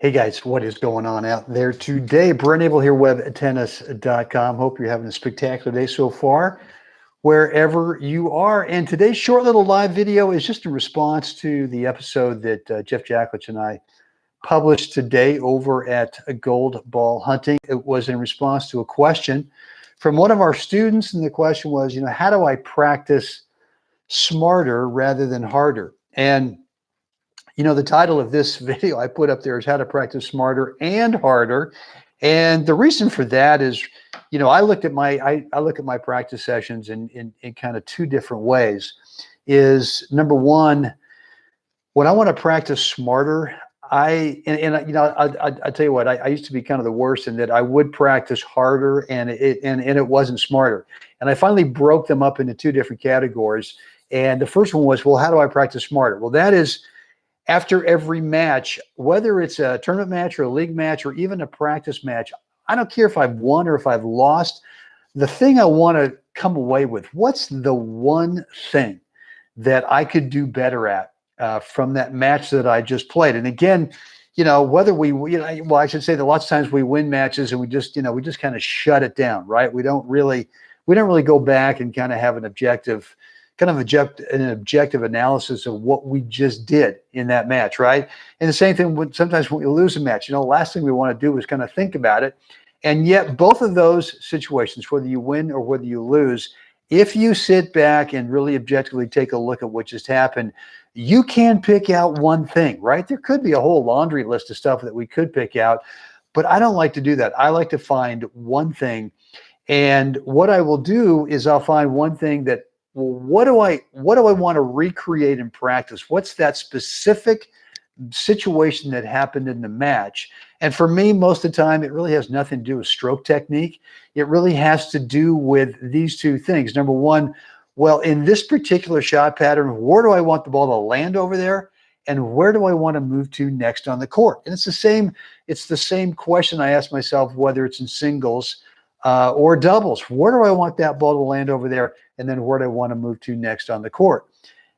Hey guys, what is going on out there today? Brent Abel here, webtennis.com. Hope you're having a spectacular day so far, wherever you are. And today's short little live video is just in response to the episode that Jeff Jacklich and I published today over at Gold Ball Hunting. It was in response to a question from one of our students, and the question was, how do I practice smarter rather than harder? And the title of this video I put up there is how to practice smarter and harder. And the reason for that is, I look at my practice sessions in kind of two different ways. Is number one, when I want to practice smarter, I tell you what, I used to be kind of the worst in that I would practice harder and it wasn't smarter. And I finally broke them up into two different categories. And the first one was, well, how do I practice smarter? Well, that is after every match, whether it's a tournament match or a league match or even a practice match, I don't care if I've won or if I've lost. The thing I want to come away with, what's the one thing that I could do better at from that match that I just played? And again, whether well, I should say that lots of times we win matches and we just kind of shut it down, right? We don't really go back and kind of have an objective analysis of what we just did in that match, right? And the same thing sometimes when we lose a match, the last thing we want to do is kind of think about it. And yet both of those situations, whether you win or whether you lose, if you sit back and really objectively take a look at what just happened, you can pick out one thing, right? There could be a whole laundry list of stuff that we could pick out, but I don't like to do that. I like to find one thing. And what I will do is I'll find one thing that, well, what do I want to recreate in practice? What's that specific situation that happened in the match? And for me, most of the time, it really has nothing to do with stroke technique. It really has to do with these two things. Number one, well, in this particular shot pattern, where do I want the ball to land over there? And where do I want to move to next on the court? And it's the same question I ask myself, whether it's in singles or doubles. Where do I want that ball to land over there? And then where do I want to move to next on the court?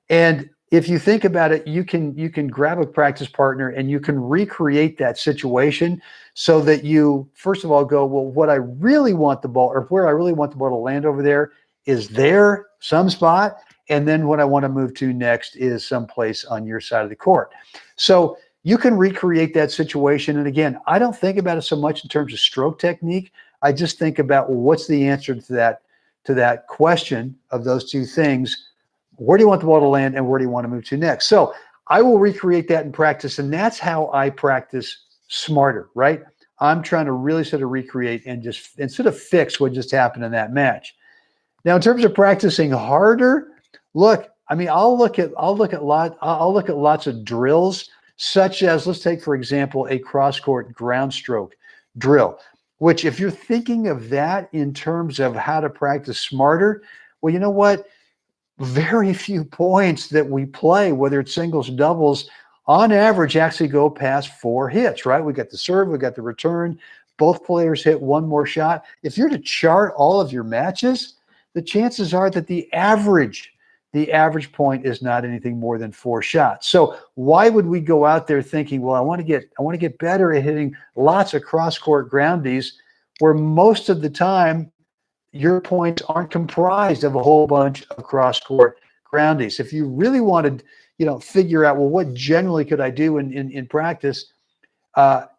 And if you think about it, you can grab a practice partner and you can recreate that situation so that you, first of all, go, well, what I really want the ball, or where I really want the ball to land over there is there, some spot. And then what I want to move to next is someplace on your side of the court. So you can recreate that situation. And again, I don't think about it so much in terms of stroke technique. I just think about, well, what's the answer to that question of those two things? Where do you want the ball to land and where do you want to move to next? So I will recreate that in practice, and that's how I practice smarter, right? I'm trying to really sort of recreate and sort of fix what just happened in that match. Now, in terms of practicing harder, look, I'll look at lots of drills, such as, let's take, for example, a cross-court ground stroke drill, which if you're thinking of that in terms of how to practice smarter, well, you know what? Very few points that we play, whether it's singles or doubles, on average actually go past 4 hits, right? We got the serve, we got the return. Both players hit one more shot. If you're to chart all of your matches, the chances are that the average point is not anything more than 4 shots. So why would we go out there thinking, well, I want to get better at hitting lots of cross-court groundies, where most of the time your points aren't comprised of a whole bunch of cross-court groundies. If you really wanted, figure out, well, what generally could I do in practice?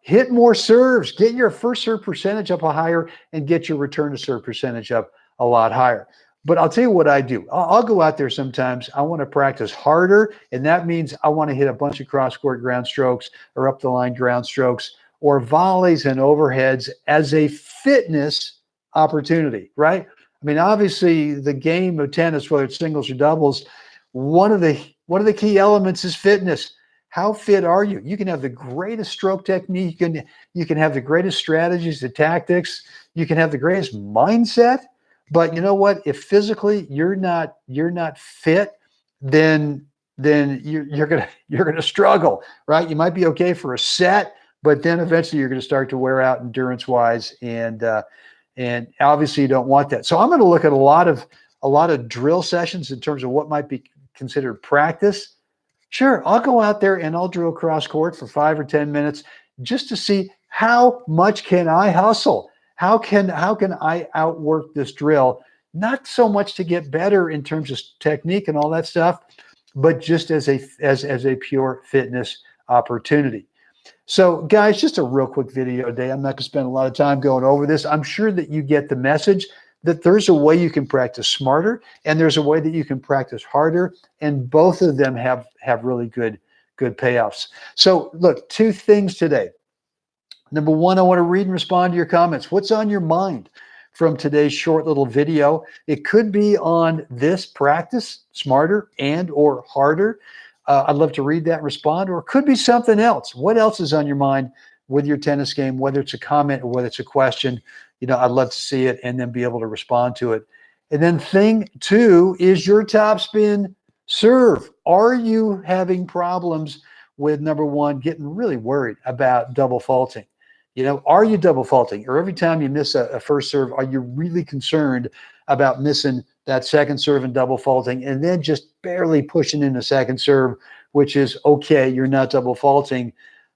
Hit more serves, get your first serve percentage up higher, and get your return to serve percentage up a lot higher. But I'll tell you what I do. I'll go out there sometimes. I want to practice harder, and that means I want to hit a bunch of cross-court ground strokes or up-the-line ground strokes or volleys and overheads as a fitness opportunity, right? Obviously, the game of tennis, whether it's singles or doubles, one of the key elements is fitness. How fit are you? You can have the greatest stroke technique. You can have the greatest strategies, the tactics. You can have the greatest mindset. But you know what? If physically you're not fit, then you're gonna struggle, right? You might be okay for a set, but then eventually you're going to start to wear out endurance-wise, and obviously you don't want that. So I'm going to look at a lot of drill sessions in terms of what might be considered practice. Sure, I'll go out there and I'll drill cross court for 5 or 10 minutes. just to see how much can I hustle? How can I outwork this drill? Not so much to get better in terms of technique and all that stuff, but just as a pure fitness opportunity. So guys, just a real quick video today. I'm not going to spend a lot of time going over this. I'm sure that you get the message that there's a way you can practice smarter and there's a way that you can practice harder, and both of them have really good payoffs. So look, 2 things today. Number 1, I want to read and respond to your comments. What's on your mind from today's short little video? It could be on this practice, smarter and or harder. I'd love to read that and respond, or it could be something else. What else is on your mind with your tennis game, whether it's a comment or whether it's a question? I'd love to see it and then be able to respond to it. And then thing 2 is your topspin serve. Are you having problems with, number 1, getting really worried about double faulting? Are you double faulting? Or every time you miss a first serve, are you really concerned about missing that second serve and double faulting and then just barely pushing in the second serve, which is okay, you're not double faulting,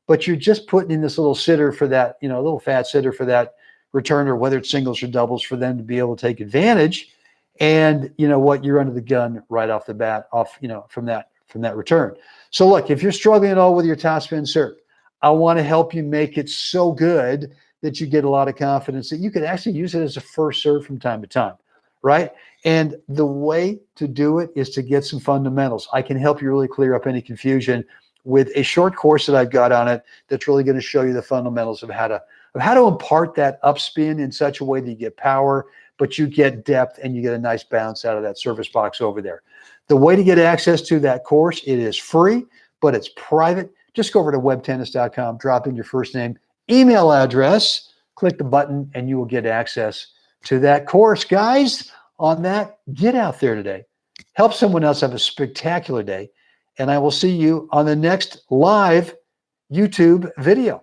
but you're just putting in this little sitter for that, a little fat sitter for that returner, whether it's singles or doubles, for them to be able to take advantage. And you know what? You're under the gun right off the bat, from that return. So look, if you're struggling at all with your topspin serve, I want to help you make it so good that you get a lot of confidence that you can actually use it as a first serve from time to time, right? And the way to do it is to get some fundamentals. I can help you really clear up any confusion with a short course that I've got on it that's really going to show you the fundamentals of how to impart that upspin in such a way that you get power, but you get depth and you get a nice bounce out of that service box over there. The way to get access to that course, it is free, but it's private. Just go over to webtennis.com, drop in your first name, email address, click the button, and you will get access to that course. Guys, on that, get out there today. Help someone else have a spectacular day. And I will see you on the next live YouTube video.